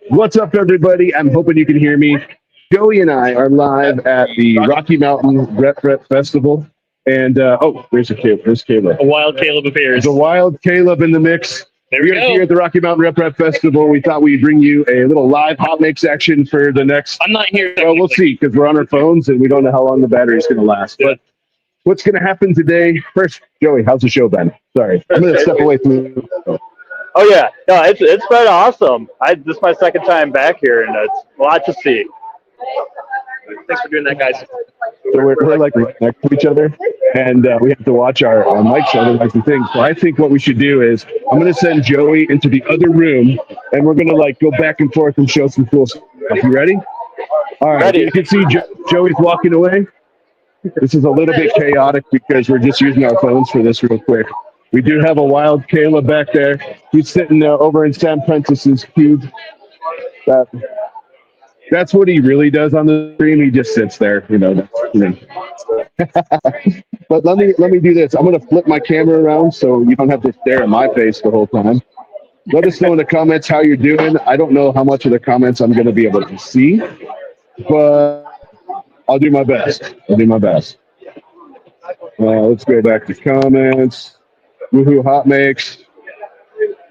What's up, everybody? I'm hoping you can hear me. Joey and I are live at the Rocky Mountain Rep Festival. And, there's Caleb. There's Caleb. A wild Caleb appears. There's a wild Caleb in the mix. There we We're go. here at the Rocky Mountain Rep Festival. We thought we'd bring you a little live Hotmakes action for the next... I'm not here. Well, we'll see, because we're on our phones and we don't know how long the battery's going to last. Yeah. But what's going to happen today? First, Joey, how's the show been? Sorry, I'm going to step away from you. Oh yeah, no, it's been awesome. This is my second time back here, and it's a lot to see. Thanks for doing that, guys. So we're like right next to each other, and we have to watch our mics, otherwise the thing. So I think what we should do is I'm going to send Joey into the other room, and we're going to like go back and forth and show some cool stuff. You ready? All right. Ready. You can see Joey's walking away. This is a little bit chaotic because we're just using our phones for this real quick. We do have a wild Caleb back there. He's sitting over in Sam Prentice's cube. That's what he really does on the stream. He just sits there, you know. But let me do this. I'm going to flip my camera around so you don't have to stare at my face the whole time. Let us know in the comments how you're doing. I don't know how much of the comments I'm going to be able to see, but I'll do my best. Let's go back to comments. Woohoo Hotmakes.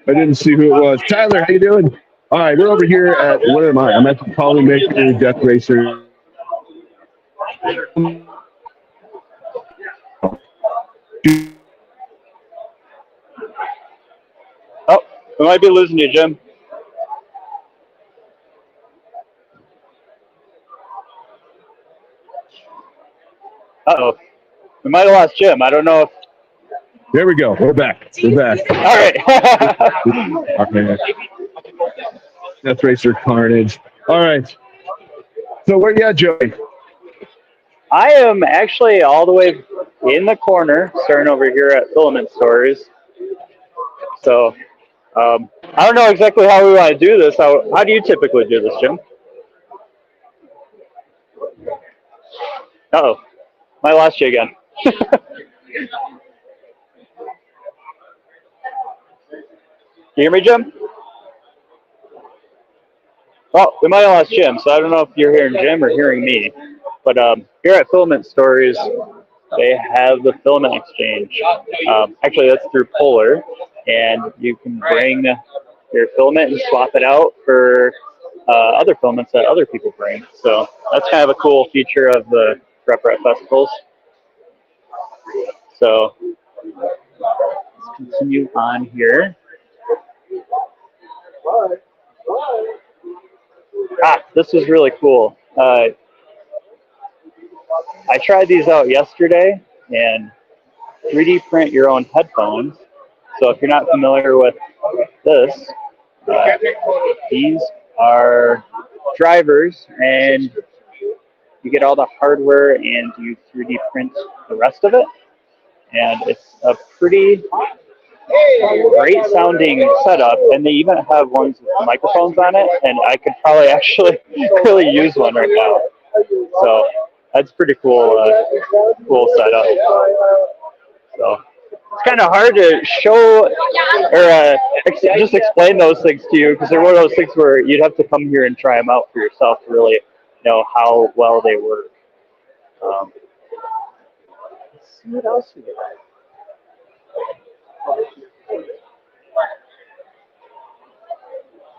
I didn't see who it was. Tyler, how you doing? All right, we're over here at, where am I? I'm at the Polymaker Death Racer. Oh, we might be losing you, Jim. Uh-oh. We might have lost Jim. I don't know if... There we go. We're back. All right. Okay. Death Racer Carnage. All right. So where you at, Joey? I am actually all the way in the corner, starting over here at Filament Stories. So, I don't know exactly how we want to do this. How do you typically do this, Jim? Uh-oh. I lost you again. You hear me, Jim? Well, we might have lost Jim, so I don't know if you're hearing Jim or hearing me. But here at Filament Stories, they have the filament exchange. Actually, that's through Polar, and you can bring your filament and swap it out for other filaments that other people bring. So that's kind of a cool feature of the Rep festivals. So let's continue on here. This is really cool. I tried these out yesterday, and 3D print your own headphones. So if you're not familiar with this, these are drivers, and you get all the hardware and you 3D print the rest of it. And it's a pretty great sounding setup, and they even have ones with microphones on it, and I could probably actually really use one right now. So that's pretty cool, cool setup. So it's kind of hard to show or just explain those things to you, because they're one of those things where you'd have to come here and try them out for yourself to really know how well they work. Let's see what else we got.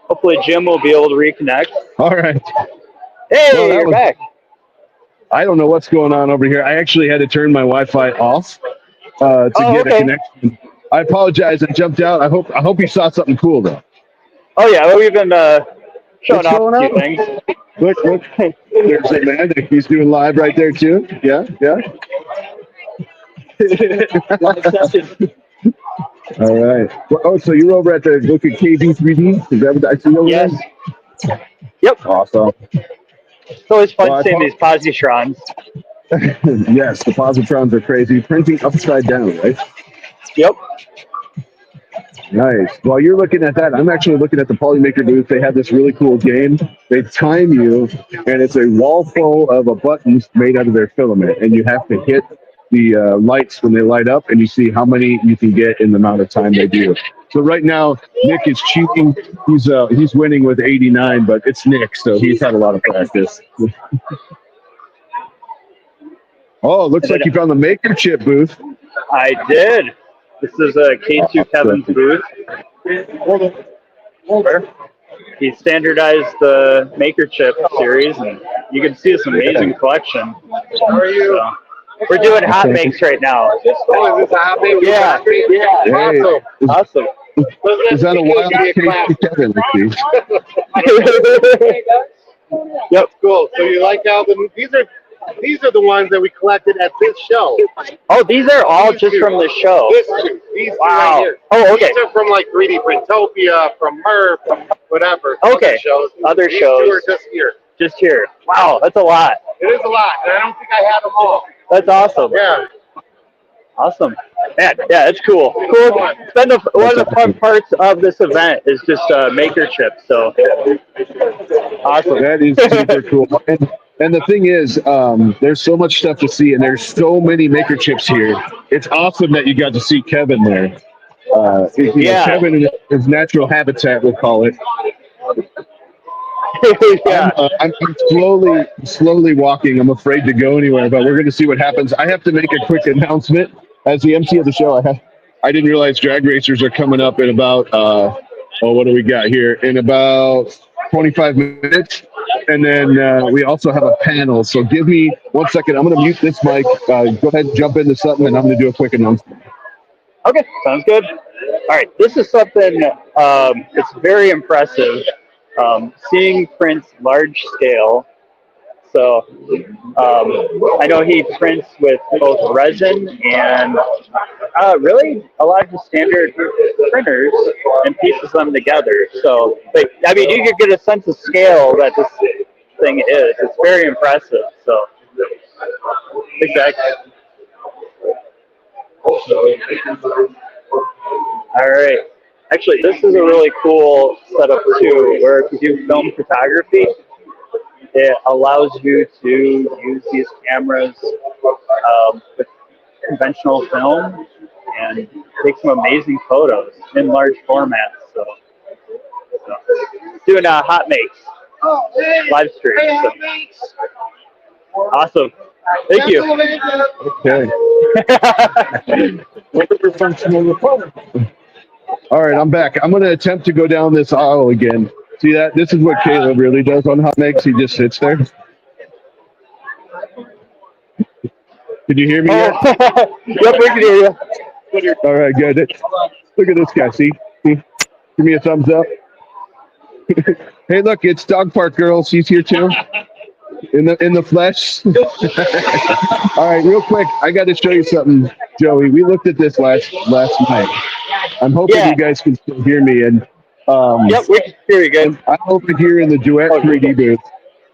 Hopefully Jim will be able to reconnect. All right. Hey, well, you're back. I don't know what's going on over here. I actually had to turn my Wi-Fi off to get a connection. I apologize. I jumped out. I hope you saw something cool though. Oh yeah, well, we've been showing off a few things. Look. There's a man. He's doing live right there too. Yeah. All right. Well, so you're over at the look at KV3D? Is that what I see over there? Yes. Yep. Awesome. It's always fun seeing these positrons. Yes, the positrons are crazy. Printing upside down, right? Yep. Nice. While you're looking at that, I'm actually looking at the Polymaker booth. They have this really cool game. They time you, and it's a wall full of buttons made out of their filament, and you have to hit the lights when they light up, and you see how many you can get in the amount of time they do. So right now, Nick is cheating. He's winning with 89, but it's Nick, so he's had a lot of practice. Oh, looks like you found the maker chip booth. I did. This is a K2 Kevin's booth. He standardized the maker chip series, and you can see this amazing collection. How are you? So, we're doing Hotmakes right now. Oh, is this a Hotmakes? Yeah. Hey, Awesome. is that a wild case to Kevin? Yep. Cool. So you like how these are the ones that we collected at this show. Oh, these are all just from the show. These Wow. right here. Oh, okay. These are from like 3D Printopia, from Merv, from whatever. Okay. Other Other shows. shows. These two are just here. Just here. Wow, that's a lot. It is a lot, and I don't think I have them all. That's awesome. Yeah. Awesome. Man, yeah, it's cool. Cool. It's been one of the fun parts of this event is just maker chips. So awesome. That is super cool. And the thing is, there's so much stuff to see, and there's so many maker chips here. It's awesome that you got to see Kevin there. Yeah. Kevin in his natural habitat, we'll call it. Yeah. I'm slowly walking. I'm afraid to go anywhere, but we're going to see what happens. I have to make a quick announcement as the MC of the show. I didn't realize drag racers are coming up in about what do we got here? In about 25 minutes, and then we also have a panel. So give me 1 second. I'm going to mute this mic. Go ahead and jump into something, and I'm going to do a quick announcement. Okay, sounds good. All right, this is something. It's very impressive. Seeing prints large scale. So I know he prints with both resin and really a lot of the standard printers and pieces them together. So, but, I mean, you could get a sense of scale that this thing is. It's very impressive. So, exactly. All right. Actually, this is a really cool setup too, where if you do film photography, it allows you to use these cameras with conventional film and take some amazing photos in large formats. So doing a Hotmakes live stream. So. Awesome. Thank you. Okay. All right, I'm back. I'm going to attempt to go down this aisle again. See that? This is what Caleb really does on Hotmakes. He just sits there. Can you hear me yet? Yep, we can hear you. All right, good. Look at this guy. See? Give me a thumbs up. Hey, look, it's Dog Park Girl. She's here too. In the flesh. All right, real quick, I got to show you something, Joey. We looked at this last night. I'm hoping you guys can still hear me. And yep, we can hear you good. I'm over here in the Duet 3D booth,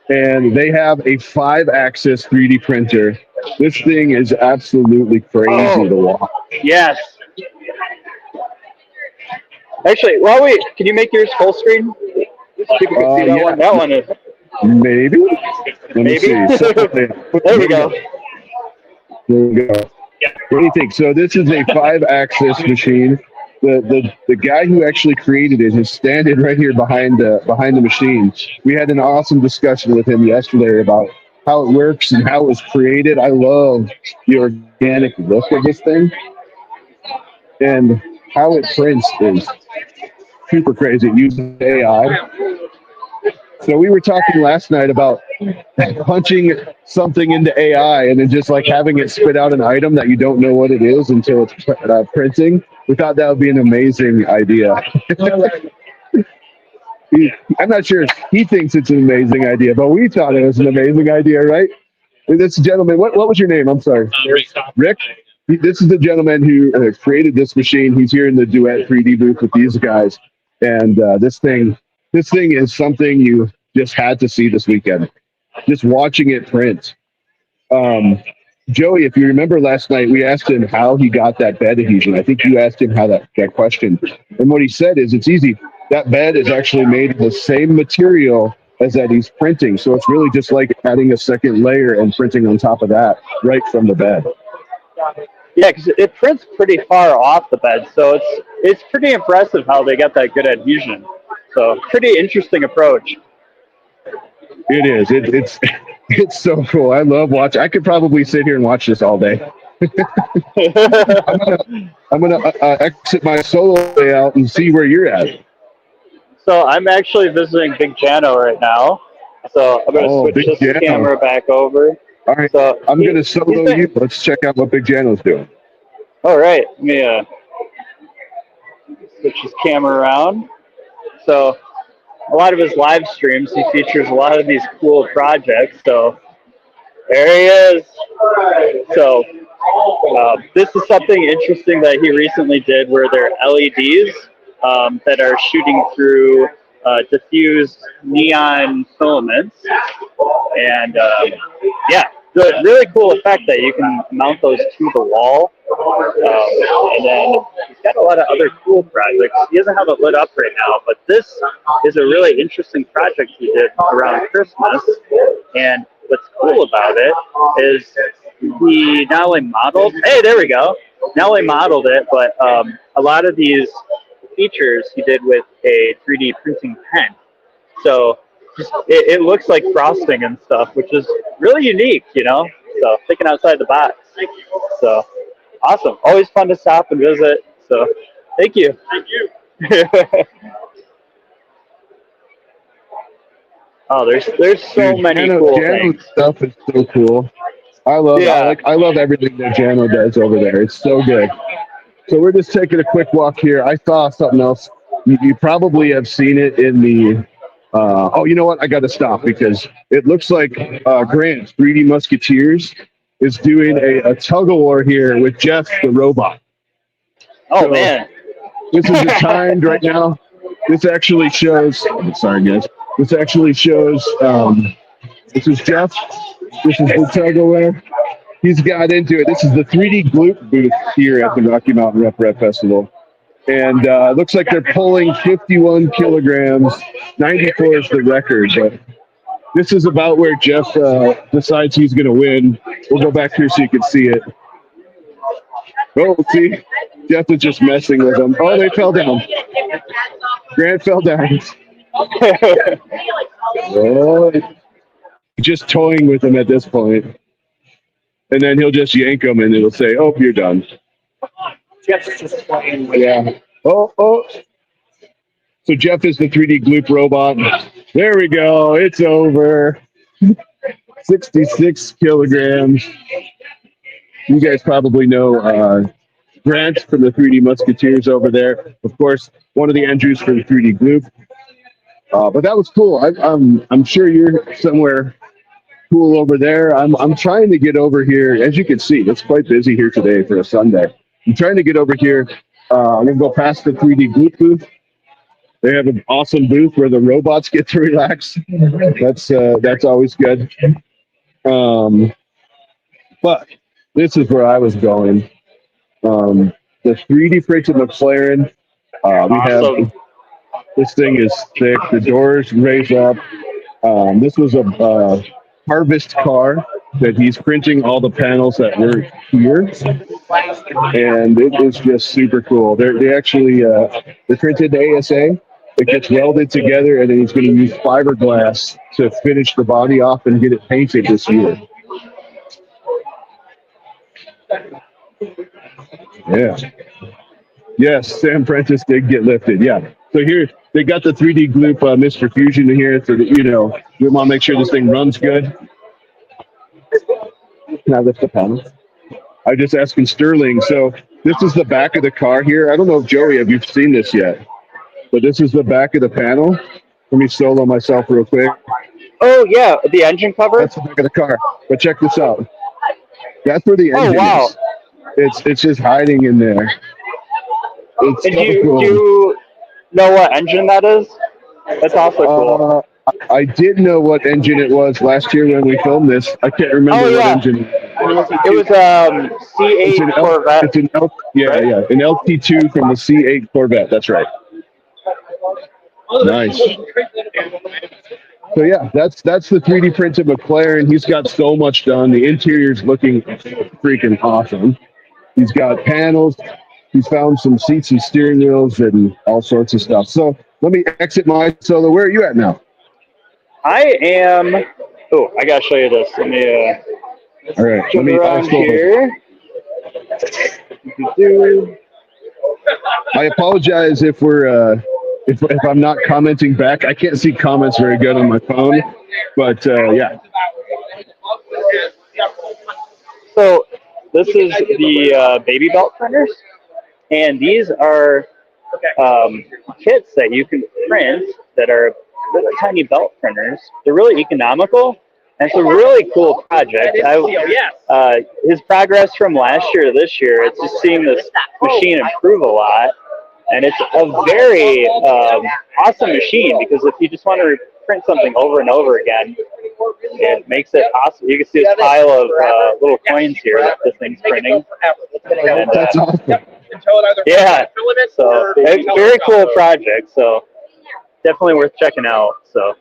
and they have a 5-axis 3D printer. This thing is absolutely crazy to watch. Yes. Actually, can you make yours full screen? People can see that one. That one is. Maybe. Let me see. There we go. There we go. What do you think? So this is a 5-axis machine. The guy who actually created it is standing right here behind the machine. We had an awesome discussion with him yesterday about how it works and how it was created. I love the organic look of this thing, and how it prints is super crazy. It uses AI. So we were talking last night about punching something into AI and then just like having it spit out an item that you don't know what it is until it's printing. We thought that would be an amazing idea. I'm not sure if he thinks it's an amazing idea, but we thought it was an amazing idea, right? This gentleman, what was your name? I'm sorry. Rick? This is the gentleman who created this machine. He's here in the Duet 3D booth with these guys. And this thing is something you just had to see this weekend. Just watching it print. Joey, if you remember last night, we asked him how he got that bed adhesion. I think you asked him how that question. And what he said is it's easy. That bed is actually made of the same material as that he's printing. So it's really just like adding a second layer and printing on top of that right from the bed. Yeah, because it prints pretty far off the bed, so it's pretty impressive how they got that good adhesion. So pretty interesting approach. It is. It's it's so cool. I love watching. I could probably sit here and watch this all day. I'm gonna exit my solo layout and see where you're at. So I'm actually visiting Big Jano right now. So I'm gonna Oh, switch Big this Jano. camera back over. All right, So I'm gonna he's solo been, you. Let's check out what Big Jano's doing. all right. Let me switch his camera around. So a lot of his live streams, he features a lot of these cool projects. So there he is. So this is something interesting that he recently did where they're LEDs that are shooting through diffused neon filaments. And yeah, the really cool effect that you can mount those to the wall. And then he's got a lot of other cool projects. He doesn't have it lit up right now, but this is a really interesting project he did around Christmas. And what's cool about it is he not only modeled, hey, there we go, not only modeled it, but a lot of these features he did with a 3D printing pen. So it looks like frosting and stuff, which is really unique, you know? So thinking outside the box. So awesome. Always fun to stop and visit. So thank you. Thank you. Oh, there's so Dude, many Jano, cool Jano's things. stuff is so cool. I love Yeah. I love everything that Jano does over there. It's so good. So we're just taking a quick walk here. I saw something else. You probably have seen it in the. Oh, you know what? I got to stop because it looks like Grant 3D Musketeers is doing a tug of war here with Jeff the robot. Oh So man. this is timed right now. This actually shows. Sorry, guys. This actually shows. This is Jeff. This is the tug of war. He's got into it. This is the 3D Gloop booth here at the Rocky Mountain RMRRF Festival. And it looks like they're pulling 51 kilograms. 94 is the record. But this is about where Jeff decides he's going to win. We'll go back here so you can see it. Oh, see? Jeff is just messing with them. Oh, they fell down. Grant fell down. Oh, just toying with them at this point. And then he'll just yank them and it'll say, oh, you're done. Jeff's just playing with Yeah. Oh. So Jeff is the 3D Gloop robot. There we go. It's over. 66 kilograms. You guys probably know Grant from the 3D Musketeers over there. Of course, one of the Andrews for the 3D Gloop. But that was cool. I'm sure you're somewhere cool over there. I'm trying to get over here. As you can see, it's quite busy here today for a Sunday. I'm trying to get over here. I'm going to go past the 3D Gloop booth. They have an awesome booth where the robots get to relax. That's always good. But this is where I was going. The 3D printed McLaren. We have this thing is thick. The doors raise up. This was a harvest car that he's printing all the panels that were here, and it is just super cool. They actually they printed the ASA. It gets welded together, and then he's going to use fiberglass to finish the body off and get it painted this year. Yeah. Yes, Sam Prentice did get lifted. Yeah. So here they got the 3D Gloop Mr. Fusion in here, so that we want to make sure this thing runs good. Can I lift the panel? I'm just asking Sterling. So this is the back of the car here. I don't know if Joey, have you seen this yet? But this is the back of the panel. Let me solo myself real quick. Oh yeah, the engine cover. That's the back of the car. But check this out. That's where the engine is. It's just hiding in there. It's And so do cool. you know what engine that is? That's also cool. I did know what engine it was last year when we filmed this. I can't remember what engine. It was C8 Corvette. It's an an LT2 from the C8 Corvette. That's right. Nice. So yeah, that's the 3D printed McLaren. He's got so much done. The interior's looking freaking awesome. He's got panels. He's found some seats and steering wheels and all sorts of stuff. So let me exit my solo. Where are you at now? I am. Oh, I gotta show you this. Let me All right. Let jump me around also. here. I apologize if we're if I'm not commenting back. I can't see comments very good on my phone, but yeah. So this is the baby belt printers, and these are kits that you can print that are little tiny belt printers. They're really economical, and it's a really cool project. His progress from last year to this year, it's just seeing this machine improve a lot, and it's a very awesome machine because if you just want to print something over and over again, it makes it possible. You can see this pile of little coins here that this thing's printing. And, That's awesome. yeah, so it's a very cool project. So definitely worth checking out. So.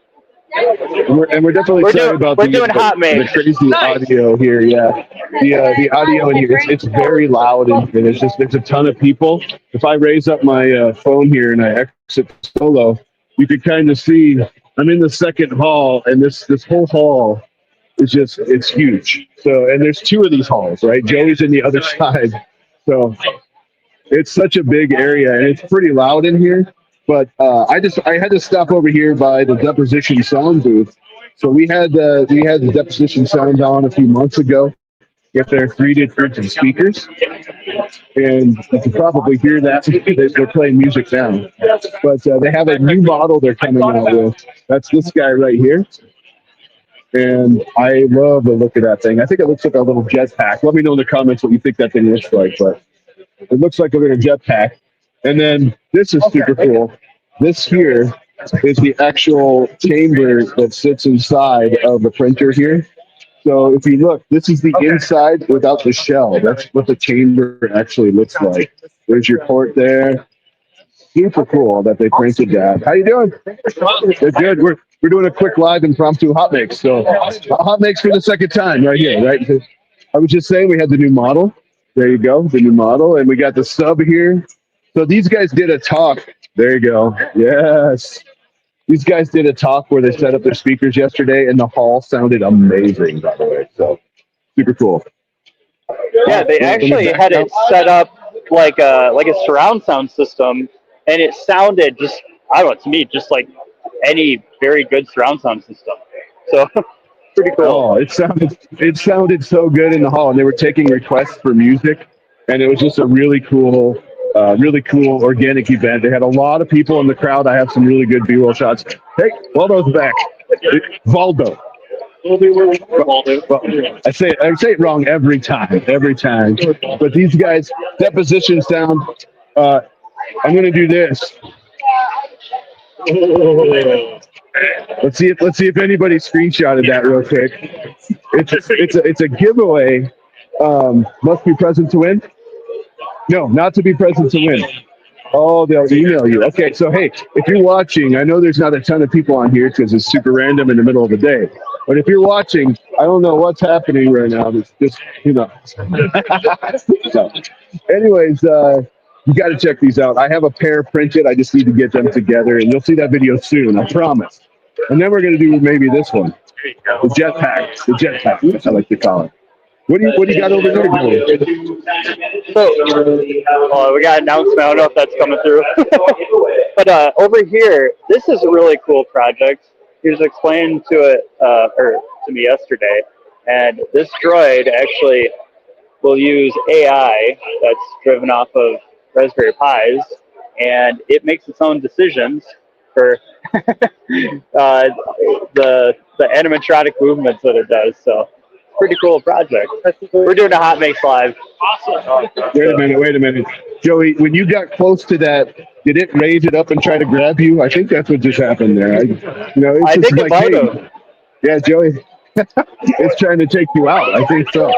And we're definitely excited about we're doing Hotmakes. the crazy audio here. Yeah, the audio in here, it's very loud and there's a ton of people. If I raise up my phone here and I exit solo, you could kind of see I'm in the second hall, and this whole hall is just it's huge. So and there's two of these halls, right? Joey's in the other side, so it's such a big area and it's pretty loud in here. But I had to stop over here by the deposition sound booth. So we had the deposition sound on a few months ago with their 3D printed speakers, and you can probably hear that they're playing music now. But they have a new model they're coming out with. That's this guy right here. And I love the look of that thing. I think it looks like a little jetpack. Let me know in the comments what you think that thing looks like. But it looks like a little jetpack. And then this is super cool. This here is the actual chamber that sits inside of the printer here. So if you look, this is the inside without the shell. That's what the chamber actually looks like. There's your port there. Super cool that they printed that. How you doing? They're good. We're doing a quick live impromptu hot mix. So hot mix for the second time right here, right? I was just saying we had the new model. There you go, the new model, and we got the sub here. So these guys did a talk. There you go. Yes. These guys did a talk where they set up their speakers yesterday, and the hall sounded amazing, by the way. So super cool. Yeah, they actually had it set up like a surround sound system, and it sounded just, I don't know, to me, just like any very good surround sound system. So pretty cool. Oh, it sounded so good in the hall, and they were taking requests for music, and it was just a really cool organic event. They had a lot of people in the crowd. I have some really good B-roll shots. Hey, Waldo's back. Valdo. I say it wrong every time. But these guys, deposition sound. I'm gonna do this. Let's see if anybody screenshotted that real quick. It's a giveaway. Must be present to win. No, not to be present to win. Oh, they'll email you. Okay, so hey, if you're watching, I know there's not a ton of people on here because it's super random in the middle of the day. But if you're watching, I don't know what's happening right now. It's just, So, anyways, you got to check these out. I have a pair printed. I just need to get them together, and you'll see that video soon. I promise. And then we're going to do maybe this one, the jetpack, I like to call it. What do you got over there, Joey? So, we got an announcement. I don't know if that's coming through. But over here, this is a really cool project. He was explaining to me yesterday, and this droid actually will use AI that's driven off of Raspberry Pis, and it makes its own decisions for the animatronic movements that it does. So pretty cool project. We're doing a Hot Makes Live. Awesome. Wait a minute. Joey, when you got close to that, did it raise it up and try to grab you? I think that's what just happened there. It's I just think like, it might have. Yeah, Joey, it's trying to take you out. I think so.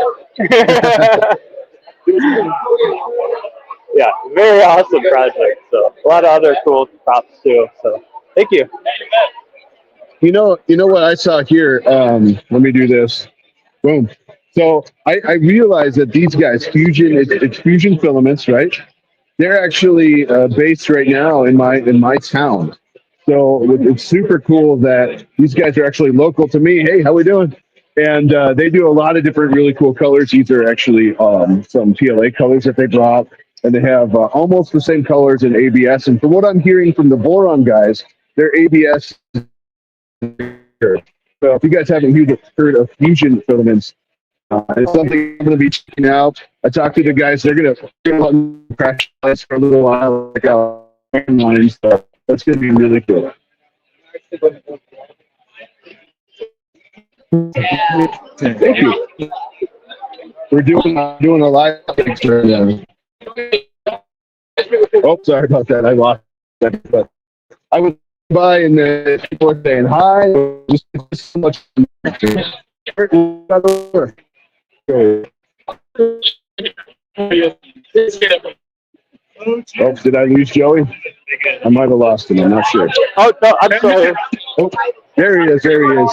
Yeah, very awesome project. So a lot of other cool props too. So thank you. You know what I saw here? Let me do this. Boom. So I realized that these guys, Fusion, it's Fusion Filaments, right? They're actually based right now in my town. So it's super cool that these guys are actually local to me. Hey, how we doing? And they do a lot of different really cool colors. These are actually some PLA colors that they brought, and they have almost the same colors in ABS. And from what I'm hearing from the Boron guys, their ABS. So if you guys haven't heard of Fusion Filaments, it's something I'm going to be checking out. I talked to the guys; they're going to crash lights for a little while, like online stuff. That's going to be really cool. Thank you. We're doing a live right now. Oh, sorry about that. I lost that. But I was by and the people were saying hi. Just so much. Oh, did I lose Joey? I might have lost him. I'm not sure. Oh, no, I'm still here. Oh, there he is. There he is.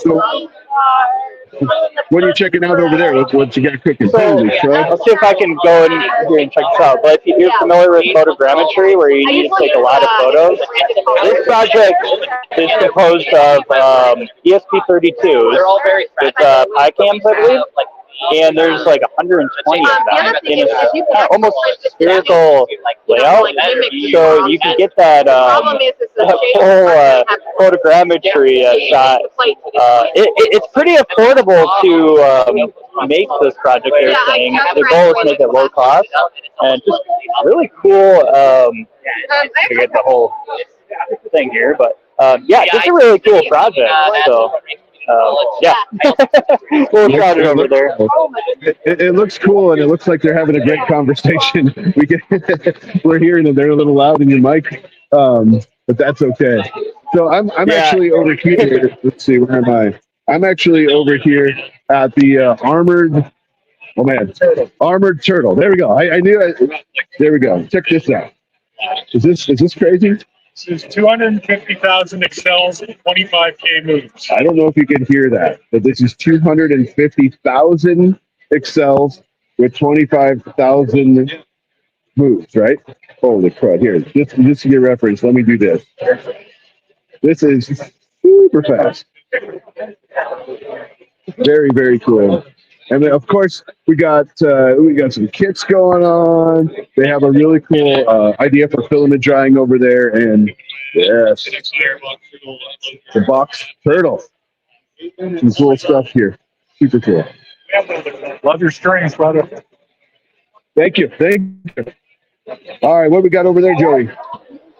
So, what are you checking out over there? What you got cooking? So, Holy crap. let's see if I can go in here and check this out. But if you're familiar with photogrammetry, where you need to take a lot of photos, this project is composed of ESP32s with PyCams, I believe. And there's like 120 of them in a almost spherical layout, so you can get that full photogrammetry shot. It's pretty affordable to make this project. They're saying the goal is to make it low cost and just really cool. I forget the whole thing here, but yeah, just a really cool project. So. Yeah, we'll shot it over there. It looks cool, and it looks like they're having a great conversation. We're hearing them; they're a little loud in your mic, but that's okay. So I'm actually over here. Let's see, where am I? I'm actually over here at the armored. Oh man, armored turtle. There we go. I knew it. There we go. Check this out. Is this crazy? This is 250,000 excels, 25K moves. I don't know if you can hear that, but this is 250,000 excels with 25,000 moves, right? Holy crud. Here, just to get reference, let me do this. This is super fast. Very, very cool. And then, of course, we got some kits going on. They have a really cool idea for filament drying over there, and yes, the box turtle. Some cool stuff here. Super cool. Love your strings, brother. Thank you. All right, what we got over there, Joey?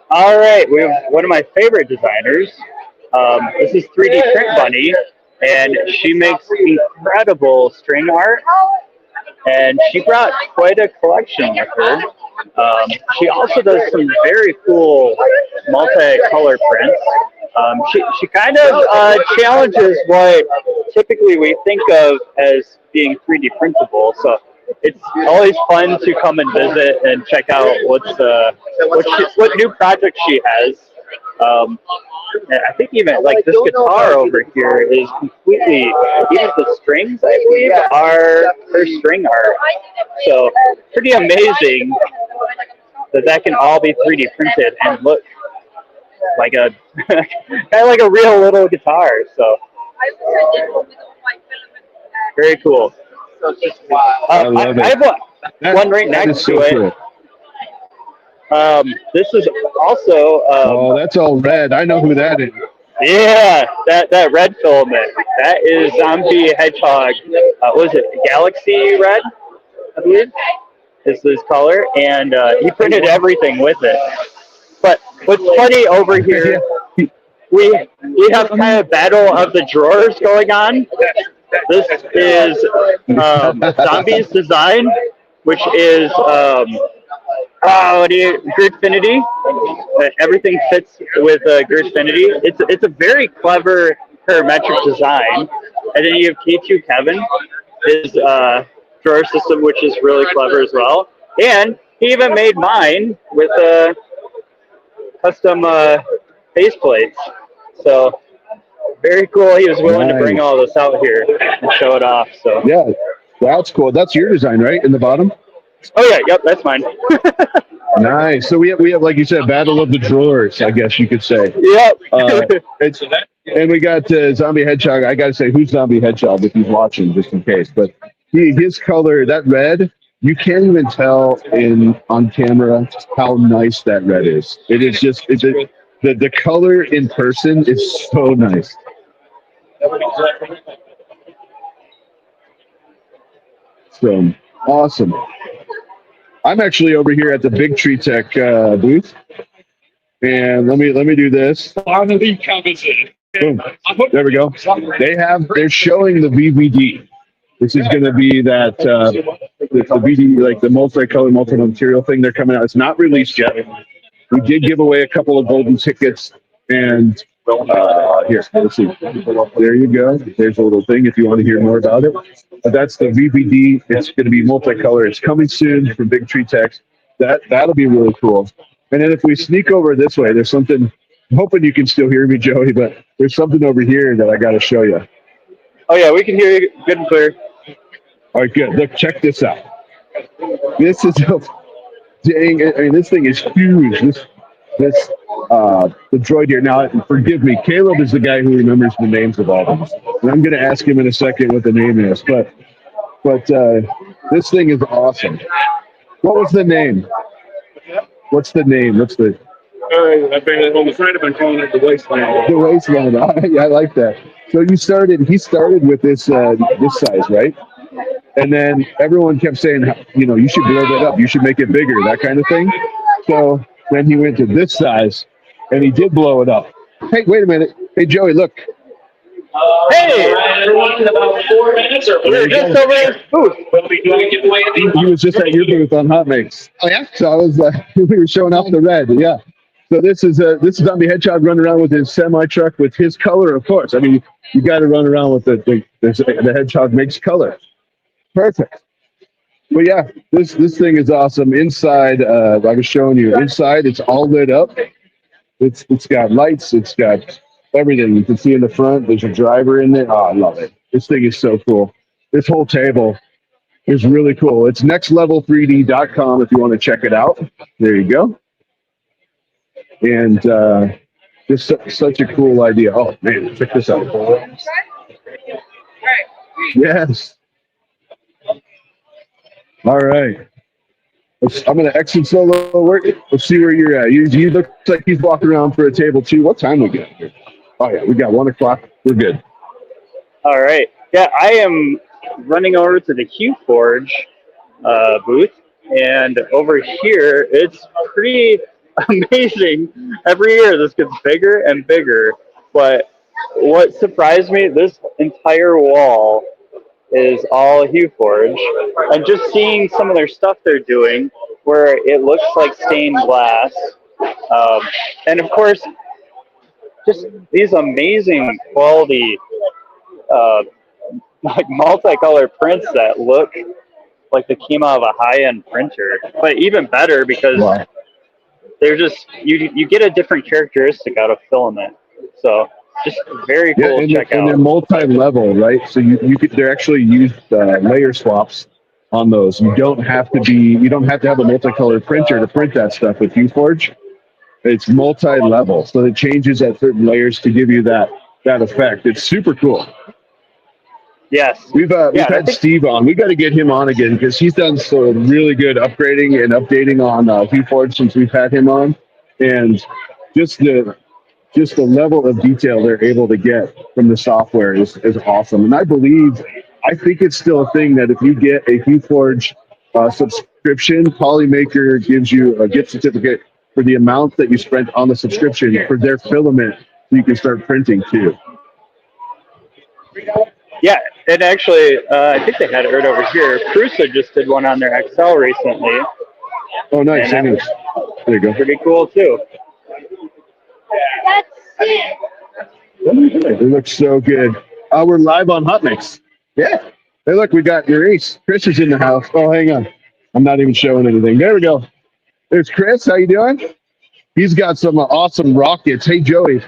All right, we have one of my favorite designers. This is 3D Print Bunny. And she makes incredible string art, and she brought quite a collection with her. She also does some very cool multicolor prints. She kind of challenges what typically we think of as being 3D printable. So it's always fun to come and visit and check out what new projects she has. I think even like this guitar over here is completely, even the strings, I believe, are her string art. So pretty amazing that can all be 3D printed and look like a kind of like a real little guitar. So very cool. I love it. I have one right next to it. Cool. This is also. Oh, that's all red. I know who that is. Yeah, that red filament. That is Zombie Hedgehog. What is it? Galaxy Red, I believe, is this color, and he printed everything with it. But what's funny over here, we have kind of battle of the drawers going on. This is Zombie's design, which is. Gridfinity. Everything fits with Gridfinity. It's a very clever parametric design. And then you have K2 Kevin, his drawer system, which is really clever as well. And he even made mine with custom face plates. So very cool. He was willing to bring Nice. all this out here and show it off. So. Yeah, that's cool. That's your design, right? In the bottom. Oh yeah, yep, that's mine. Nice. So we have like you said, battle of the drawers, I guess you could say. Yep. It's and we got Zombie Hedgehog. I got to say, who's Zombie Hedgehog if he's watching, just in case. But his color, that red, you can't even tell on camera how nice that red is. It is just the color in person is so nice. So awesome. I'm actually over here at the Big Tree Tech booth, and let me do this. Finally comes in. Boom. There we go. They're showing the VVD. This is going to be that the VVD, like the multicolor, multi-material thing. They're coming out. It's not released yet. We did give away a couple of golden tickets, and here, let's see. There you go. There's a little thing if you want to hear more about it. But that's the VVD. It's going to be multicolor. It's coming soon from Big Tree Tech. That'll be really cool. And then if we sneak over this way, there's something. I'm hoping you can still hear me, Joey, but there's something over here that I got to show you. Oh yeah, we can hear you good and clear. All right, good. Look, check this out. This is dang. I mean, this thing is huge. The droid here. Now, forgive me. Caleb is the guy who remembers the names of all of them, and I'm going to ask him in a second what the name is. But this thing is awesome. What was the name? What's the name? What's the? I've been on the side of calling it the wasteland. The wasteland. I like that. So he started with this size, right? And then everyone kept saying, you should blow that up. You should make it bigger, that kind of thing. So then he went to this size, and he did blow it up. Hey, wait a minute. Hey, Joey, look. Hey! Everyone in about 4 minutes or We're just over his booth. we'll be doing a giveaway at the He was just at your booth on Hotmakes. Oh yeah. So I was we were showing off the red. Yeah. So this is Zombie Hedgehog running around with his semi truck with his color, of course. I mean, you got to run around with the Hedgehog makes color. Perfect. But yeah, this thing is awesome. Inside, I was showing you. Inside, it's all lit up. It's got lights. It's got everything. You can see in the front. There's a driver in there. Oh, I love it. This thing is so cool. This whole table is really cool. It's nextlevel3d.com if you want to check it out. There you go. And just such a cool idea. Oh man, check this out. Yes. All right. I'm going to exit solo work. Let's see where you're at. You look like he's walking around for a table too. What time we got here? Oh yeah, we got 1 o'clock. We're good. All right. Yeah, I am running over to the Hue Forge booth, and over here it's pretty amazing. Every year this gets bigger and bigger. But what surprised me, this entire wall is all Hue Forge, and just seeing some of their stuff they're doing where it looks like stained glass, and of course just these amazing quality like multicolor prints that look like they came out of a high-end printer, but even better because Wow. they're just you get a different characteristic out of filament. So just very cool to check and out. they're multi-level, right? So you could they're actually used layer swaps on those. You don't have to have a multicolored printer to print that stuff with UForge. It's multi-level, so it changes at certain layers to give you that effect. It's super cool. Yes. We've had Steve on. We got to get him on again because he's done some really good upgrading and updating on UForge since we've had him on, and just the level of detail they're able to get from the software is awesome. And I think it's still a thing that if you get a UForge subscription, Polymaker gives you a gift certificate for the amount that you spent on the subscription for their filament, so you can start printing too. Yeah, and actually, I think they had it right over here. Prusa just did one on their XL recently. Oh, nice. And Anyways, there you go. pretty cool too. They look so good. We're live on Hotmakes. Yeah. Hey, look, we got Maurice. Chris is in the house. Oh, hang on. I'm not even showing anything. There we go. There's Chris. How you doing? He's got some awesome rockets. Hey, Joey,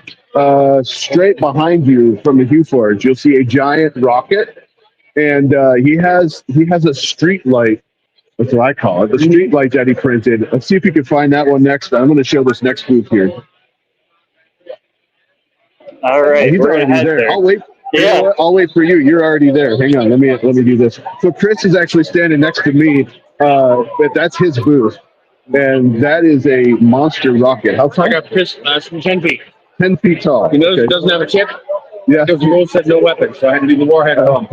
straight behind you from the Hue Forge, you'll see a giant rocket, and he has a street light. That's what I call it. The street light that he printed. Let's see if you can find that one next. I'm going to show this next booth here. All Oh, right, he's we're gonna already head there. there. I'll wait. You know Yeah. what? I'll wait for you. You're already there. Hang on. Let me do this. So Chris is actually standing next to me, but that's his booth, and that is a monster rocket. How I tall? got pissed from 10 feet. 10 feet tall. You notice Okay. it doesn't have a tip? Yeah. Because the rule said no weapons, so I had to do the warhead bomb.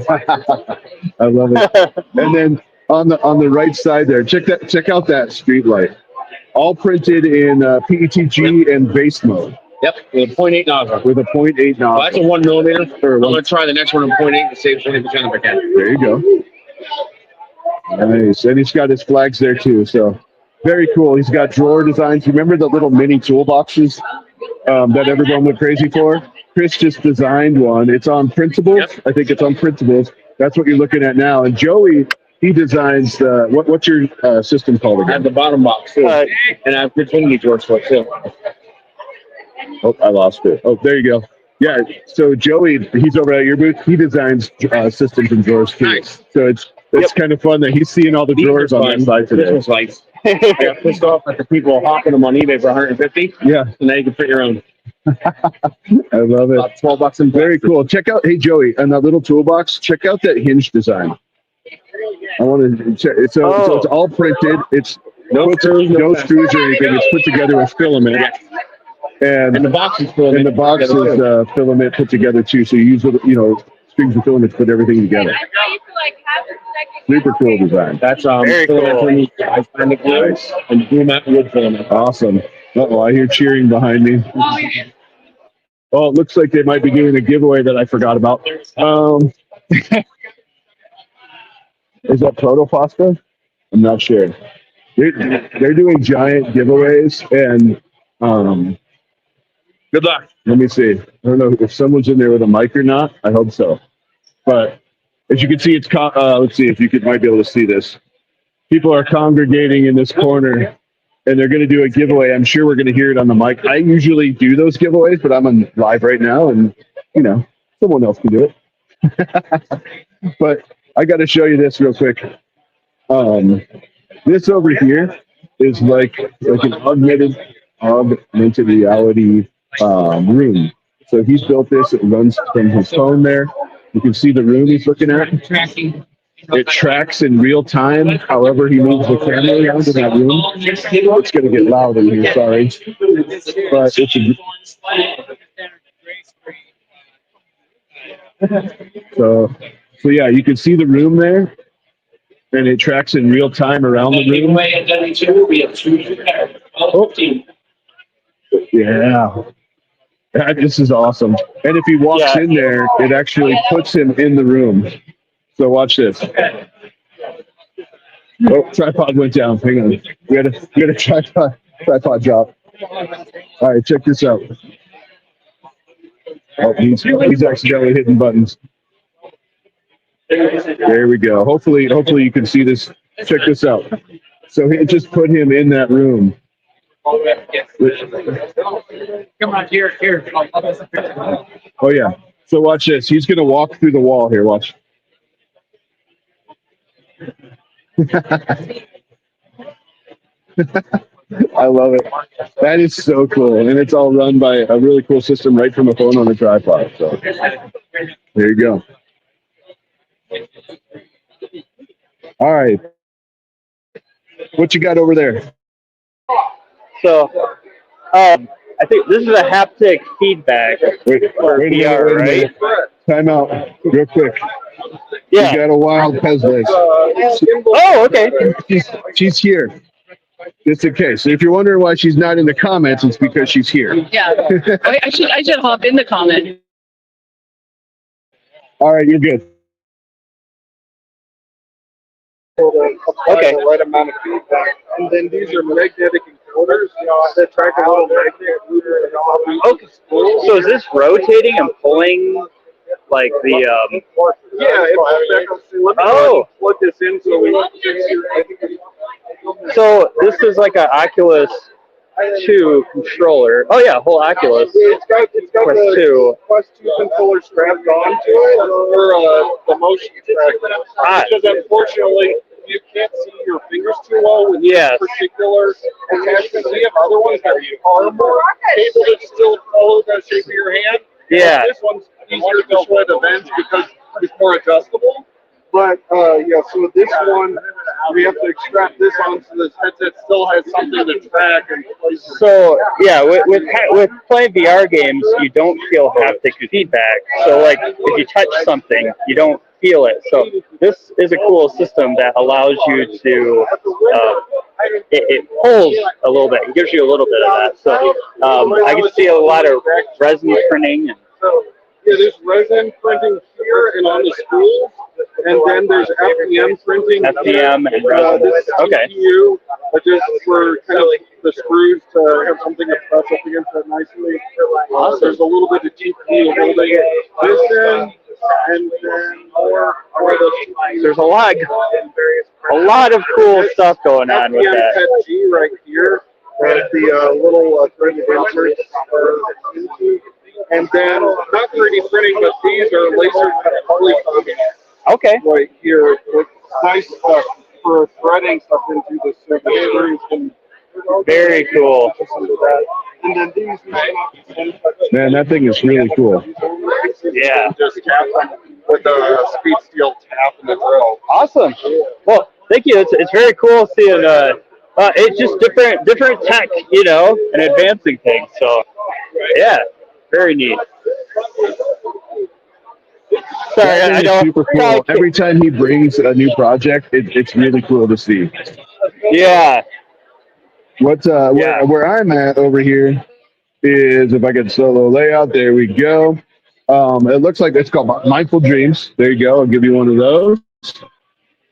I love it. And then on the right side there, check out that street light. All printed in PETG and base mode Yep, with a .8 nozzle. with a .8 Well, that's a nozzle. 1 millimeter. I'm Or going one. to try the next one in .8 to save 20% if I can. There you go. Nice. And he's got his flags there too. So very cool. He's got drawer designs. Remember the little mini toolboxes that everyone went crazy for? Chris just designed one. It's on Principles. Yep. I think it's on Principles. That's what you're looking at now. And Joey, he designs what's your system called I have again? the bottom box too. And I have Virginia drawers for it too. Oh, I lost it. Oh, there you go. Yeah. So Joey, he's over at your booth. He designs systems and drawers too. Nice. So it's kind of fun that he's seeing all the These drawers are on that fun. side today. Christmas lights. I got pissed off at the people hawking them on eBay for 150. Yeah, And now you can print your own. I love it. About $12 in Very cool. Check out, hey Joey, on that little toolbox. Check out that hinge design. I want to check. So it's all printed. It's No screws, no screws or anything. It's put together with filament, And the and box is full. and the box is filament put together too. So you use strings of filament to put everything together. Super cool design. That's Very filament cool. I find it nice and do that wood filament. Awesome. Uh-oh, I hear cheering behind me. Oh, it looks like they might be doing a giveaway that I forgot about. Is that Protopasta? I'm not sure. They're doing giant giveaways, and Good luck. let me see. I don't know if someone's in there with a mic or not. I hope so. But as you can see, let's see if you might be able to see this. People are congregating in this corner, and they're going to do a giveaway. I'm sure we're going to hear it on the mic. I usually do those giveaways, but I'm on live right now, and someone else can do it. But I got to show you this real quick. This over here is like an augmented reality room. So he's built this. It runs from his phone there. You can see the room he's looking at. It tracks in real time. However, he moves the camera around in that room. It's going to get loud in here. Sorry, but so yeah, you can see the room there, and it tracks in real time around the room. Oh, yeah. This is awesome. And if he walks in there, it actually puts him in the room. So watch this. Oh, tripod went down. Hang on. We had a tripod drop. All right, check this out. Oh, he's accidentally hitting buttons. There we go. Hopefully you can see this. Check this out. So he just put him in that room. Come on, here. Oh yeah. So watch this. He's gonna walk through the wall here. Watch. I love it. That is so cool, and it's all run by a really cool system right from a phone on a tripod. So there you go. All right. What you got over there? So, I think this is a haptic feedback for Wait a VR, minute, right? Time out, real quick. Yeah. You got a wild Pez list. Oh, okay. She's here. Just in case. So if you're wondering why she's not in the comments, it's because she's here. Yeah. I should hop in the comment. All right, you're good. Okay. The right amount of feedback. And then these are magnetic encoders that track a little magnet. Okay. So is this rotating and pulling like the Yeah, let me plug this in so we So this is like an Oculus 2 controller. Oh yeah, whole Oculus. It's got Quest the 2. Quest 2 controller strapped onto it for the motion track. Because unfortunately, you can't see your fingers too well with this particular attachment. So you have other ones that are more able to still follow the shape of your hand. Yeah. This one's easier to show at events because it's more adjustable. But yeah, so this one we have to extract this on so this headset still has something to track and place. So yeah, with playing VR games, you don't feel haptic feedback. So like if you touch something, you don't feel it. So this is a cool system that allows you to it pulls a little bit, it gives you a little bit of that. So I can see a lot of resin printing. So yeah, there's resin printing here and on the spools, and then there's FDM printing. FDM and resin. This is Okay. CPU, but just for kind of the screws to have something to press up against it nicely. There's a little bit of GPU holding this in, and then more of the CPU. There's a lot of cool stuff going on with that. FDM G right here. The little threaded inserts are into. And then, not 3D printing, but these are laser cut polycopies. Okay. Right here, with nice stuff for threading stuff into the surface. Very cool. And then these. Man, that thing is really cool. Yeah. Just tap them with a speed steel tap and the drill. Awesome. Well, thank you. It's very cool seeing it's just different tech, you know, and advancing things. So yeah, very neat. Sorry, That I thing know. is super cool. Every time he brings a new project, it's really cool to see. Yeah. Where I'm at over here is, if I get solo layout, there we go. It looks like it's called Mindful Dreams. There you go. I'll give you one of those.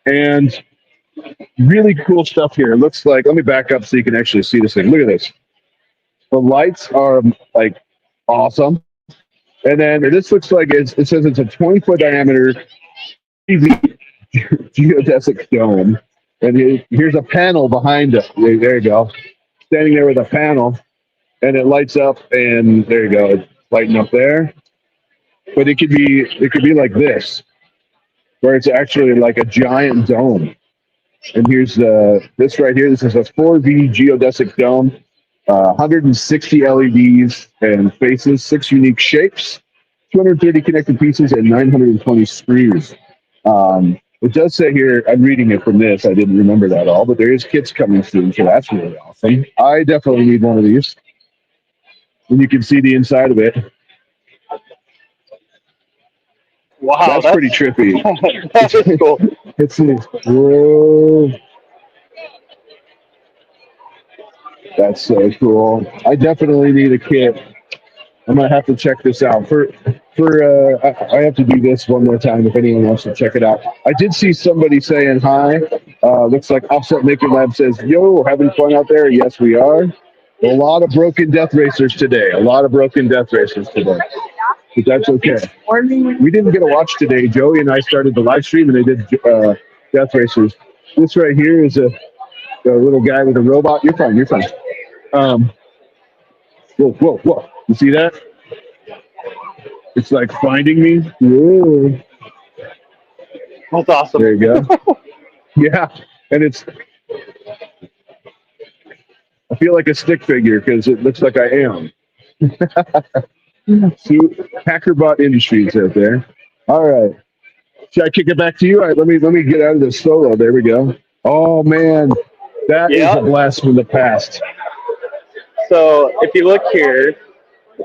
And really cool stuff here. It looks like, let me back up so you can actually see this thing. Look at this. The lights are like awesome. And then this looks like it says it's a 20-foot diameter geodesic dome. And here's a panel behind it. There you go. Standing there with a panel, and it lights up, and there you go. It's lighting up there. But it could be like this, where it's actually like a giant dome. And here's this right here. This is a 4V geodesic dome, 160 LEDs and faces, 6 unique shapes, 230 connected pieces, and 920 screws. It does say here, I'm reading it from this. I didn't remember that all, but there is kits coming soon, so that's really awesome. I definitely need one of these. And you can see the inside of it. Wow, that's pretty trippy. That's cool. It's whoa. That's so cool. I definitely need a kit. I'm gonna have to check this out. I have to do this one more time if anyone wants to check it out. I did see somebody saying hi. Looks like Offset Maker Lab says, "Yo, having fun out there?" Yes, we are. A lot of broken death racers today. But that's okay. We didn't get a watch today. Joey and I started the live stream, and they did death racers. This right here is a little guy with a robot. You're fine. Whoa. You see that? It's like finding me. Whoa. That's awesome. There you go. Yeah. And I feel like a stick figure because it looks like I am. See, Hackerbot Industries out there. All right. Should I kick it back to you? All right, let me get out of this solo. There we go. Oh man, that is a blast from the past. So if you look here,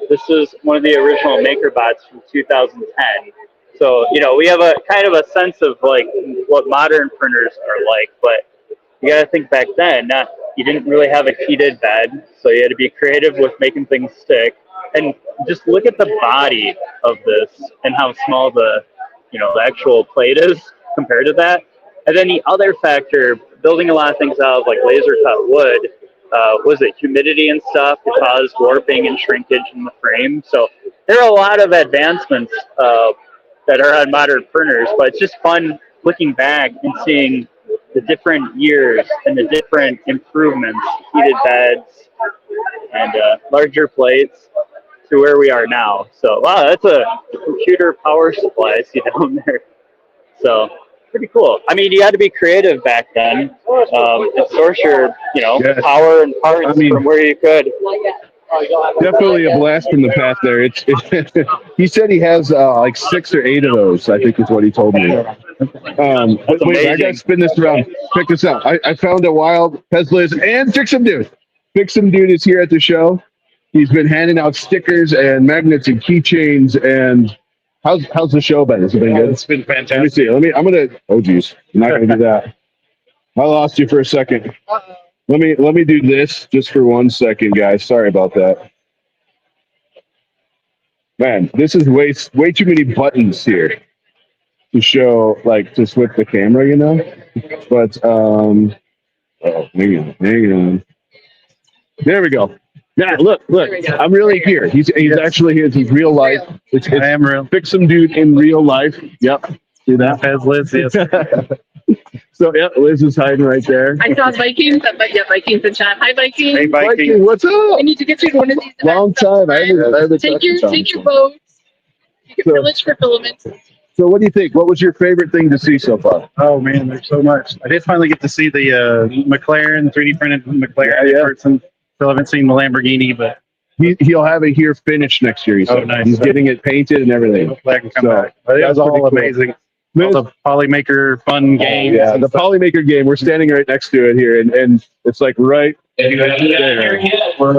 this is one of the original MakerBots from 2010. So, you know, we have a kind of a sense of like what modern printers are like, but you got to think back then, you didn't really have a heated bed, so you had to be creative with making things stick. And just look at the body of this and how small the actual plate is compared to that. And then the other factor, building a lot of things out of like laser cut wood, was it humidity and stuff that caused warping and shrinkage in the frame. So there are a lot of advancements that are on modern printers, but it's just fun looking back and seeing the different years and the different improvements, heated beds and larger plates to where we are now. So wow, that's a computer power supply I see down there. So pretty cool. I mean, you had to be creative back then and source your, Yes. power and parts from where you could. Definitely a blast from the past there. He said he has like 6 or 8 of those, I think is what he told me. Wait, I amazing. gotta spin this around. Check this out. I found a wild Tesla and Fix'em Dude. Fix'em Dude is here at the show. He's been handing out stickers and magnets and keychains. And how's the show been? Has it been good? It's been fantastic. Let me see. I'm gonna. Oh geez, I'm not gonna do that. I lost you for a second. Let me do this just for 1 second, guys. Sorry about that. Man, this is way too many buttons here to show, like, to switch the camera, But oh, hang on. There we go. Yeah, look. I'm really here. He's actually here. He's real life. I am real. Fix'em Dude in real life. Yep. See that? As Liz, yes. So yeah, Liz is hiding right there. I saw Vikings. Vikings in chat. Hi, Vikings. Hey, Viking. Viking, what's up? I need to get you to one of these. Long time. I haven't Take talked your to Tom. boats. Take your pillage for filaments. So what do you think? What was your favorite thing to see so far? Oh man, there's so much. I did finally get to see the McLaren 3D printed McLaren Yeah. in person. Still haven't seen the Lamborghini, but He'll have it here finished next year. He said. Oh, nice. He's getting it painted and everything. hopefully I can come So, back. But it that's was all pretty cool. amazing. All the Polymaker fun games. Yeah, and the stuff. Polymaker game. We're standing right next to it here, and it's like right there. We're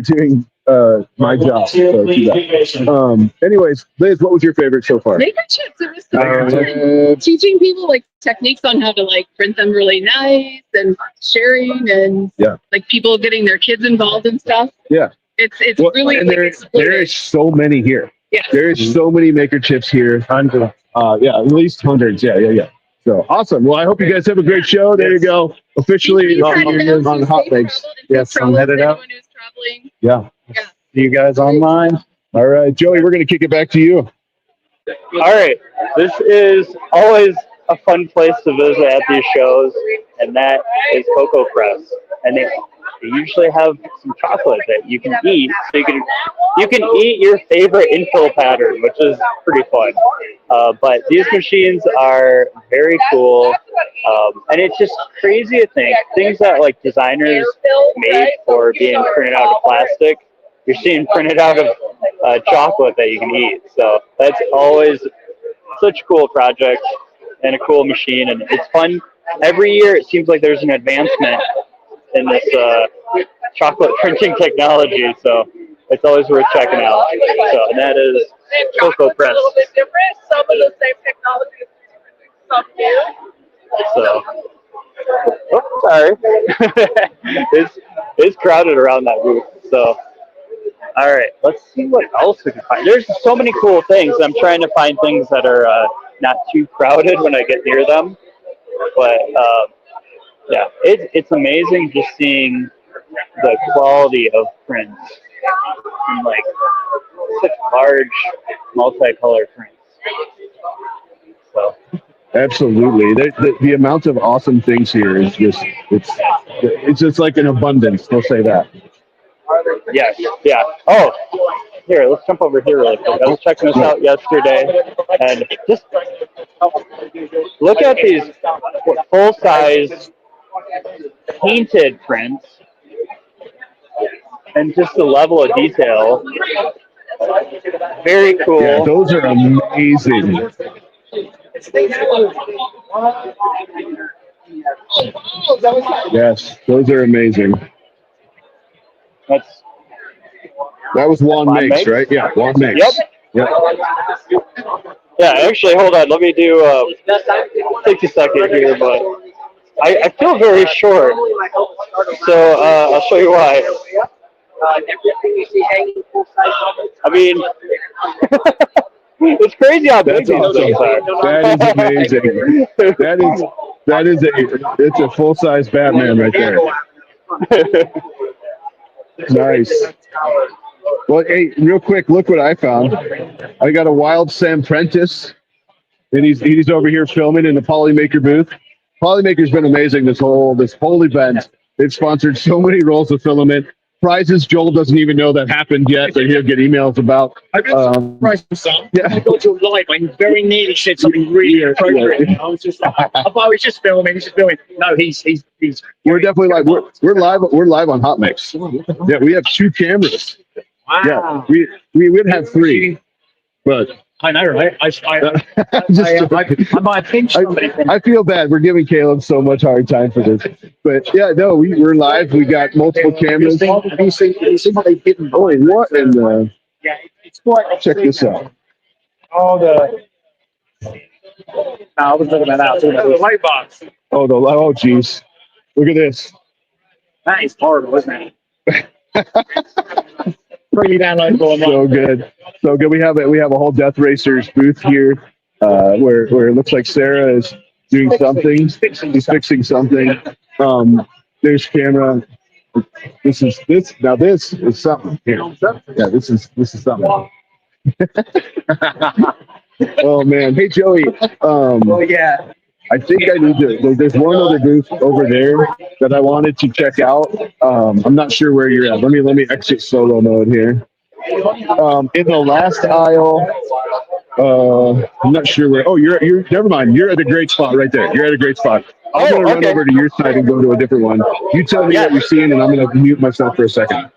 doing my job. So do that. Anyways, Liz, what was your favorite so far? Maker chips. It was so fun. Teaching people like techniques on how to like print them really nice and sharing and like people getting their kids involved and stuff. Yeah. It's Well, really and like, there is so many here. Yeah. There is so many maker chips here. Hundreds. Yeah, at least hundreds. Yeah. So awesome. Well, I hope you guys have a great show. There you go. Officially on Hotmakes. Yes, I'm headed out. Anyone who's traveling. Yeah. See you guys online. All right, Joey, we're going to kick it back to you. All right, this is always a fun place to visit at these shows, and that is Cocoa Press. And they usually have some chocolate that you can eat, so you can eat your favorite infill pattern, which is pretty fun. But these machines are very cool, and it's just crazy to think things that like designers made for being printed out of plastic, you're seeing printed out of chocolate that you can eat. So that's always such a cool project and a cool machine, and it's fun. Every year it seems like there's an advancement in this chocolate printing technology, so it's always worth checking out. So and that is Cocoa Press. A little bit different. Some of the same technology, some new. So, oh, sorry, it's crowded around that booth. So, all right, let's see what else we can find. There's so many cool things. I'm trying to find things that are not too crowded when I get near them. But yeah, it's amazing just seeing the quality of prints and like such large multicolor prints. So. Absolutely. The amount of awesome things here is just, it's just like an abundance. We'll say that. Yes, yeah. Oh, here, let's jump over here really quick. I was checking this out yesterday, and just look at these full-size painted prints, and just the level of detail. Very cool. Yeah, those are amazing. Yes, those are amazing. That was Juan Makes, right? Yeah, Juan Makes. Yep. Yeah, actually, hold on. Let me do 60 seconds here, but I feel very short. So I'll show you why. I mean, it's crazy how big That's awesome. these things are. That is amazing. It's a full-size Batman right there. Nice. Well, hey, real quick, look what I found. I got a wild Sam Prentice, and he's over here filming in the Polymaker booth. Polymaker's been amazing this whole event. They've sponsored so many rolls of filament. Prizes Joel doesn't even know that happened yet, but he'll get emails about. I've been surprised for some. Yeah. I go to a live and he very nearly said something really appropriate. I was just like, I thought he was just filming. He's just filming. No, he's. We're definitely live. We're live. We're live on Hotmakes. Yeah, we have 2 cameras. Wow. Yeah, we would have 3, but I know, right? I might pinch somebody. I feel bad. We're giving Caleb so much hard time for this, but yeah, no, we're live. We got multiple cameras. Have you seen what they did? Oh, what in the? Yeah, it's quite. Check this out. Oh, no, I was looking at that. The light box. Oh, geez. Look at this. That is horrible, isn't it? Pretty downloadable. So good. So good. We have a whole Death Racers booth here, where it looks like Sarah is doing something. He's fixing something. There's camera. This is something here. Yeah, this is something. Oh man. Hey Joey. Oh yeah. I think I need to. There's one other booth over there that I wanted to check out. I'm not sure where you're at. Let me exit solo mode here. In the last aisle, I'm not sure where. Oh, you're. Never mind. You're at a great spot right there. You're at a great spot. I'm gonna run over to your side and go to a different one. You tell me what you're seeing, and I'm gonna mute myself for a second.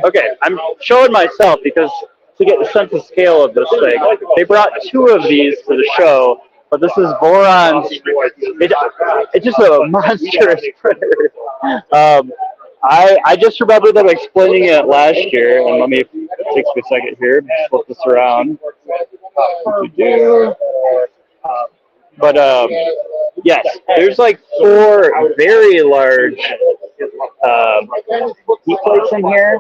Okay, I'm showing myself because to get the sense of scale of this thing, they brought 2 of these to the show. But this is Boron's. It's just a monstrous printer. I just remember them explaining it last year, and let me take a second here. Flip this around. But yes, there's like 4 very large heat plates in here,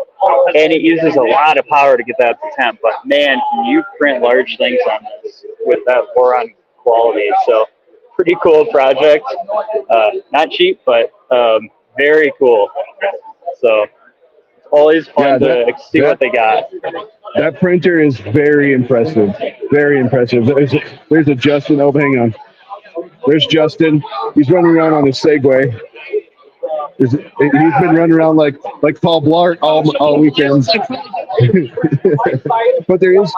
and it uses a lot of power to get that to temp. But man, can you print large things on this with that Boron quality? So pretty cool project. Not cheap, but very cool. So it's always fun to see what they got. That printer is very impressive. Very impressive. There's a Justin. Oh, hang on. There's Justin. He's running around on his Segway. He's been running around like Paul Blart all weekend. But there is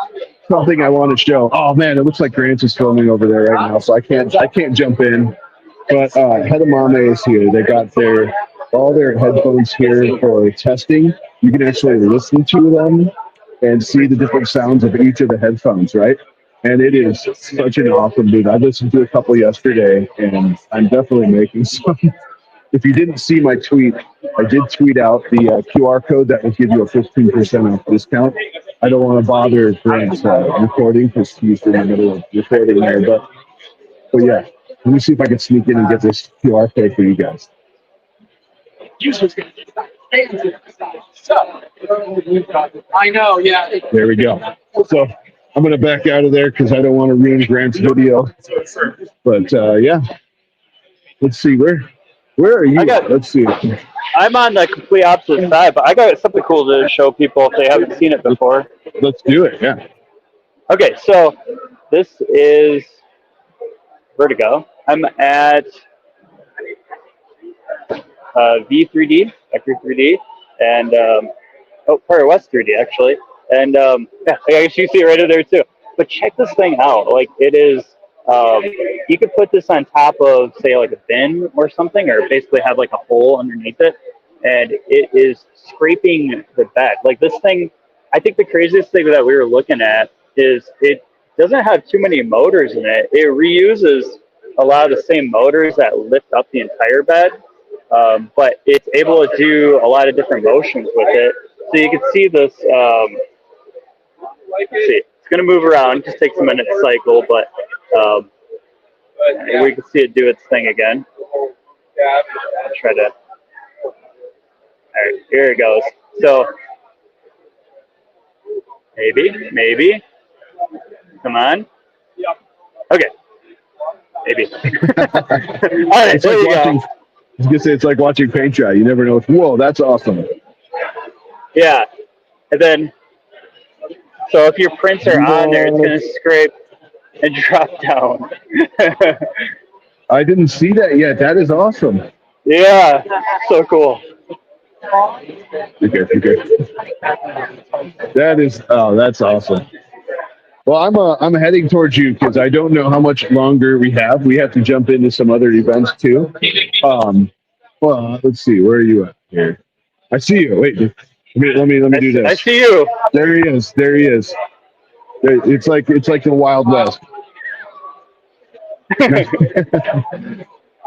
something I want to show. Oh man, it looks like Grant is filming over there right now, so I can't jump in. But Hedamame is here. They got all their headphones here for testing. You can actually listen to them and see the different sounds of each of the headphones, right? And it is such an awesome booth. I listened to a couple yesterday, and I'm definitely making some. If you didn't see my tweet, I did tweet out the QR code that will give you a 15% off discount. I don't want to bother Grant's recording because he's in the middle of recording there. But yeah, let me see if I can sneak in and get this QR code for you guys. I know, yeah. There we go. So I'm going to back out of there because I don't want to ruin Grant's video. But yeah, let's see. Where are you? Let's see. I'm on the complete opposite side, but I got something cool to show people if they haven't seen it before. Let's do it, yeah. Okay, so this is Vertigo. I'm at V3D, Vector 3D, and Fire West 3D actually. And yeah, I guess you see it right in there too. But check this thing out. Like it is, you could put this on top of say like a bin or something, or basically have like a hole underneath it, and it is scraping the bed. Like this thing, I think the craziest thing that we were looking at is it doesn't have too many motors in it. It reuses a lot of the same motors that lift up the entire bed, but it's able to do a lot of different motions with it. So you can see this, let's see, it's going to move around, it just takes a minute to cycle, but we can see it do its thing again. I'll try to, all right, here it goes. So, maybe, come on. Okay, maybe. All right, It's there like you watching, go. I was gonna say it's like watching paint dry. You never know. Whoa, that's awesome. Yeah, and then So if your prints are on there, it's going to scrape and drop down. I didn't see that yet. That is awesome. Yeah, so cool. Okay. That is, oh, that's awesome. Well, I'm heading towards you because I don't know how much longer we have. We have to jump into some other events too. Well, let's see. Where are you at here? I see you. Wait, let me do this. I see you. There he is. It's like the Wild West.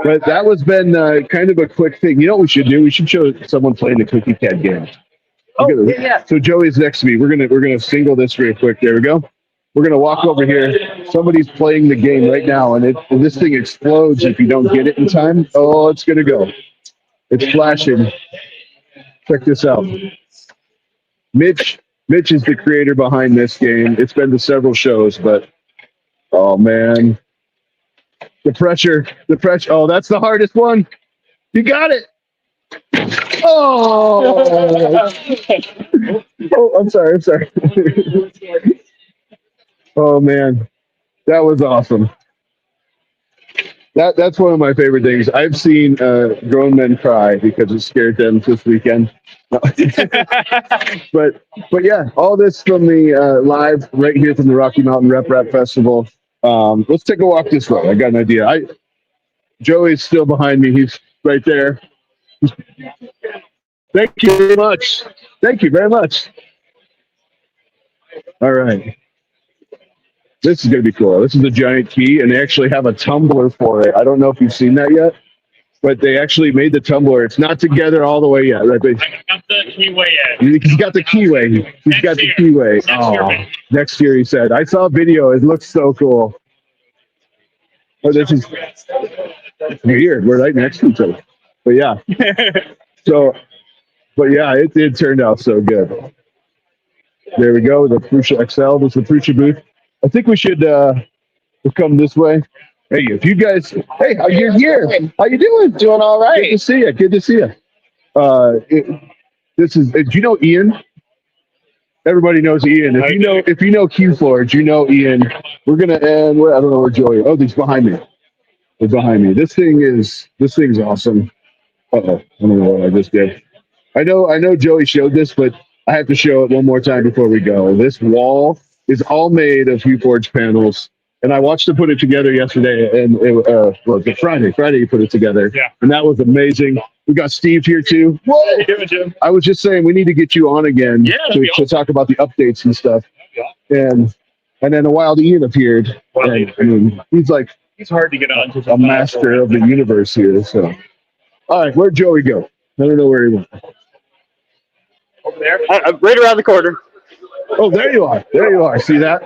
But that was been kind of a quick thing. You know what we should do? We should show someone playing the Cookie Cat game. Yeah. So Joey's next to me. We're gonna single this real quick. There we go. We're gonna walk over here. Somebody's playing the game right now, and this thing explodes if you don't get it in time. Oh, it's gonna go. It's flashing. Check this out. Mitch is the creator behind this game. It's been to several shows, but oh man. The pressure. Oh, that's the hardest one. You got it. Oh, I'm sorry. Oh man, that was awesome. That's one of my favorite things. I've seen grown men cry because it scared them this weekend. but yeah, all this from the live right here from the Rocky Mountain Rep Festival. Let's take a walk this way. I got an idea. Joey's still behind me. He's right there. Thank you very much. Thank you very much. All right. This is going to be cool. This is a giant key, and they actually have a tumbler for it. I don't know if you've seen that yet, but they actually made the tumbler. It's not together all the way yet. Right? I got the keyway He's got the keyway. He's got the keyway. Next year, he said. I saw a video. It looks so cool. Oh, this is weird. We're right next to each other. But yeah. It turned out so good. There we go. The Prusa XL. This is the Prusa booth. I think we should come this way. Hey, if you guys, you're here. How you doing? Doing all right. Good to see you. Do you know Ian? Everybody knows Ian. If you know Q Forge, you know Ian. We're gonna end. I don't know where Joey. Oh, he's behind me. They're behind me. This thing's awesome. Uh-oh. I don't know what I just did. I know Joey showed this, but I have to show it one more time before we go. This wall is all made of Huforge panels, and I watched him put it together yesterday, and it Friday he put it together, and that was amazing. We got Steve here too. Whoa! How you doing, Jim? I was just saying we need to get you on again to talk about the updates and stuff. And then a Wild Ian appeared. And, he's hard to get on. A master of the universe here. So, all right, where'd Joey go? I don't know where he went. Over there, right around the corner. Oh, there you are. See that?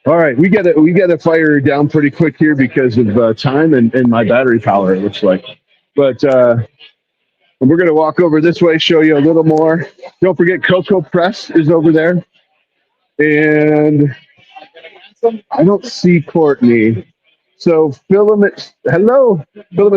All right, we got to fire down pretty quick here because of time and my battery power. It looks like, but we're gonna walk over this way, show you a little more. Don't forget, Coco Press is over there, and I don't see Courtney. So Filament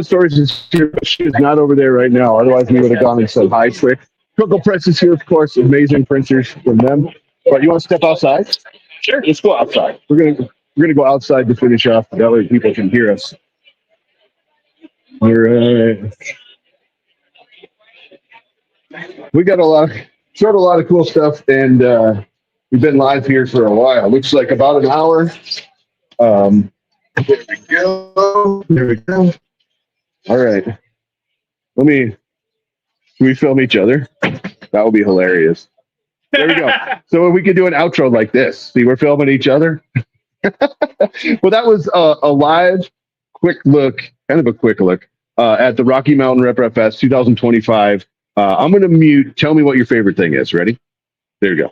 Storage is here, but she is not over there right now. Otherwise, we would have gone and said hi quick. Coco Press is here, of course. Amazing printers from them. But you want to step outside? Sure. Let's go outside. We're gonna go outside to finish off. That way people can hear us. All right. We got a lot of cool stuff, and we've been live here for a while. Looks like about an hour. There we go. All right. Can we film each other? That would be hilarious. There we go. So we could do an outro like this. See, we're filming each other. Well, that was a live, quick look at the Rocky Mountain Rep Fest 2025. I'm going to mute. Tell me what your favorite thing is. Ready? There you go.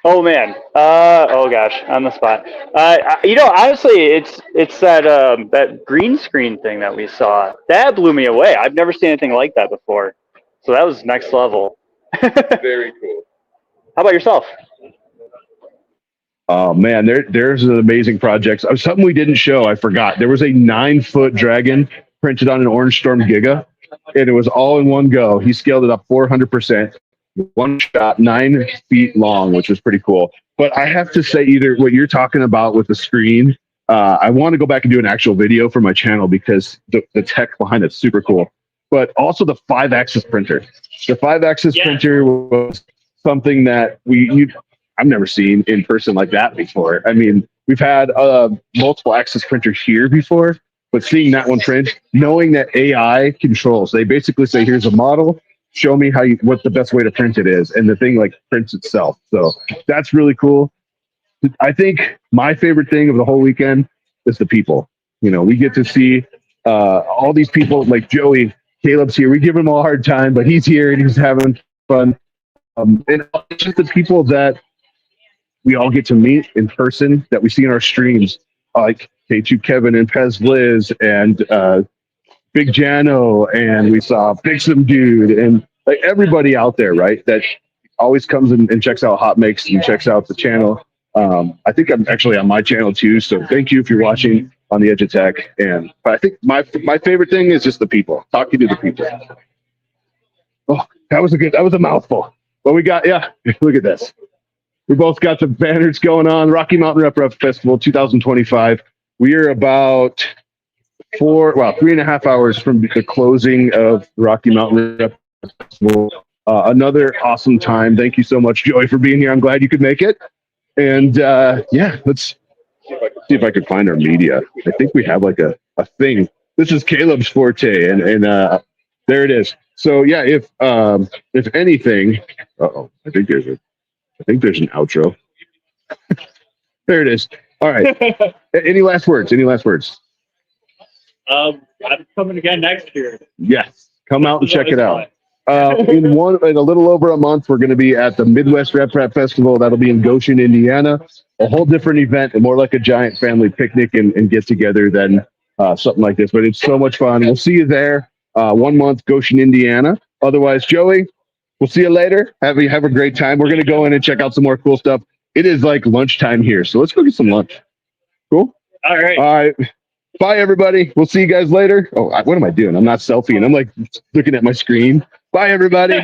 Oh man. Oh gosh, on the spot. Honestly, it's that green screen thing that we saw. That blew me away. I've never seen anything like that before. So that was next level. Very cool. How about yourself? Oh man, there's an amazing projects. Something we didn't show. I forgot. There was a 9-foot dragon printed on an Orange Storm Giga, and it was all in one go. He scaled it up 400%. one shot, 9 feet long, which was pretty cool. But I have to say, either what you're talking about with the screen, I want to go back and do an actual video for my channel because the tech behind it's super cool. But also the 5-axis printer. The 5-axis printer was something that I've never seen in person like that before. I mean, we've had multiple axis printer here before, but seeing that one print, knowing that AI controls, they basically say, here's a model, show me what the best way to print it is, and the thing like prints itself. So that's really cool. I think my favorite thing of the whole weekend is the people. You know, we get to see all these people like Joey. Caleb's here. We give him a hard time, but he's here and he's having fun. And it's just the people that we all get to meet in person that we see in our streams, like K2 Kevin and Pez Liz and Big Jano, and we saw Pixum Dude, and like everybody out there, right? That always comes and checks out Hotmakes and checks out the channel. I think I'm actually on my channel too, so thank you if you're watching on the Edge of Tech. But I think my favorite thing is just the people, talking to the people. Oh, that was a mouthful. But we got, look at this. We both got the banners going on. Rocky Mountain RMRRF Festival 2025. We are about 3.5 hours from the closing of the Rocky Mountain RMRRF Festival. Another awesome time. Thank you so much, Joey, for being here. I'm glad you could make it. And let's see if I could find our media. I think we have like a thing. This is Caleb's forte, and there it is. So yeah, if anything, I think there's an outro. There it is. All right. Any last words? I'm coming again next year. Yes. Come out and check it out. In a little over a month, we're going to be at the Midwest RMRRF Festival. That'll be in Goshen, Indiana. A whole different event, and more like a giant family picnic and get together than something like this. But it's so much fun. We'll see you there. 1 month, Goshen, Indiana. Otherwise, Joey, we'll see you later. Have a great time. We're going to go in and check out some more cool stuff. It is like lunchtime here, so let's go get some lunch. Cool? All right. All right. Bye, everybody. We'll see you guys later. Oh, what am I doing? I'm not selfieing. I'm like looking at my screen. Bye, everybody.